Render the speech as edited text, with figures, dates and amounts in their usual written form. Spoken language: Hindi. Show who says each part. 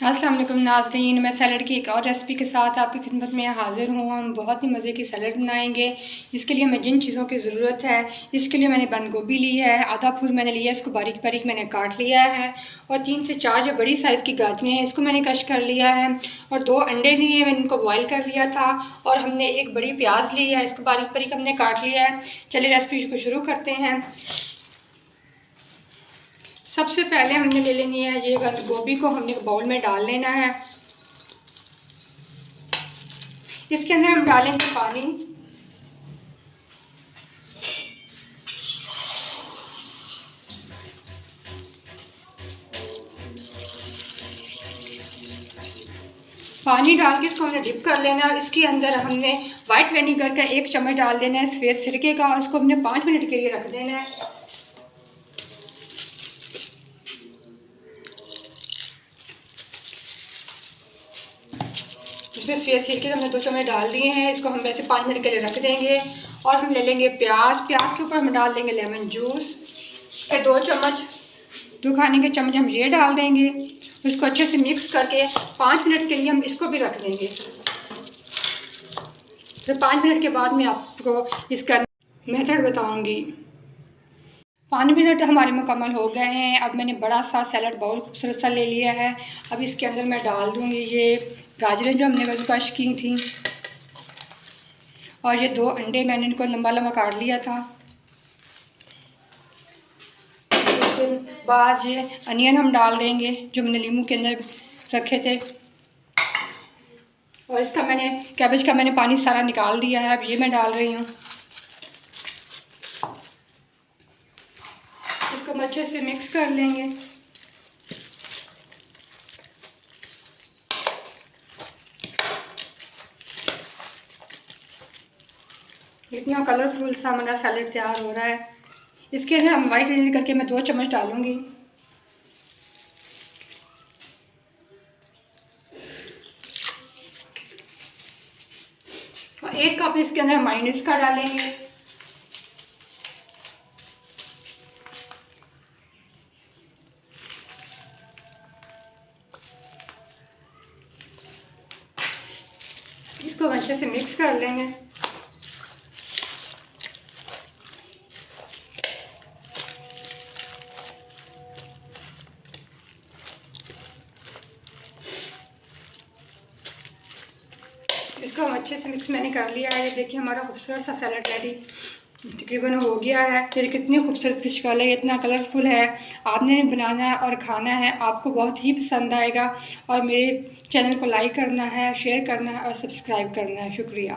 Speaker 1: अस्सलाम वालेकुम नाज़रीन, मैं सैलड की एक और रेसिपी के साथ आपकी खिदमत में हाज़िर हूँ। हम बहुत ही मज़े की सैलड बनाएंगे। इसके लिए हमें जिन चीज़ों की ज़रूरत है, इसके लिए मैंने बंद गोभी ली है, आधा फूल मैंने लिया है, इसको बारीक बारीक मैंने काट लिया है। और 3 से 4 जो बड़ी साइज़ की गाजरें हैं, इसको मैंने कश कर लिया है। और 2 अंडे लिए, मैंने इनको बॉयल कर लिया था। और हमने एक बड़ी प्याज ली है, इसको बारीक बारीक हमने काट लिया है। चलिए रेसिपी को शुरू करते हैं। सबसे पहले हमने ले लेनी है ये बंद गोभी को हमने बाउल में डाल लेना है। इसके अंदर हम डालेंगे पानी। पानी डाल के इसको हमने डिप कर लेना है। इसके अंदर हमने वाइट विनेगर का 1 चम्मच डाल देना है, सफ़ेद सिरके का, और इसको हमने 5 मिनट के लिए रख देना है। इसमें सफ़ेद सिरके हमने 2 चम्मच डाल दिए हैं। इसको हम वैसे 5 मिनट के लिए रख देंगे। और हम ले लेंगे प्याज के ऊपर हम डाल देंगे लेमन जूस, 2 चम्मच, 2 खाने के चम्मच हम ये डाल देंगे। इसको अच्छे से मिक्स करके 5 मिनट के लिए हम इसको भी रख देंगे। फिर 5 मिनट के बाद मैं आपको इसका मेथड बताऊंगी। 5 मिनट हमारे मुकम्मल हो गए हैं। अब मैंने बड़ा सा सैलड बाउल खूबसूरत सा ले लिया है। अब इसके अंदर मैं डाल दूंगी ये गाजरें जो हमने कद्दूकस की थी, और ये 2 अंडे मैंने इनको लंबा लंबा काट लिया था। उसके बाद ये अनियन हम डाल देंगे जो मैंने नींबू के अंदर रखे थे। और इसका मैंने कैबेज का मैंने पानी सारा निकाल दिया है। अब ये मैं डाल रही हूँ। इसको हम अच्छे से मिक्स कर लेंगे। इतना कलरफुल सा हमारा सैलेड तैयार हो रहा है। इसके अंदर हम वाइट विनेगर करके मैं 2 चम्मच डालूंगी। और 1 कप इसके अंदर मायोनीज का डालेंगे। इसको अच्छे से मिक्स कर लेंगे। इसको हम अच्छे से मिक्स मैंने कर लिया है। ये देखिए हमारा खूबसूरत सा सैलड रेडी तकरीबन हो गया है। फिर कितनी खूबसूरत की शक्ल है, इतना कलरफुल है। आपने बनाना है और खाना है, आपको बहुत ही पसंद आएगा। और मेरे चैनल को लाइक करना है, शेयर करना है और सब्सक्राइब करना है। शुक्रिया।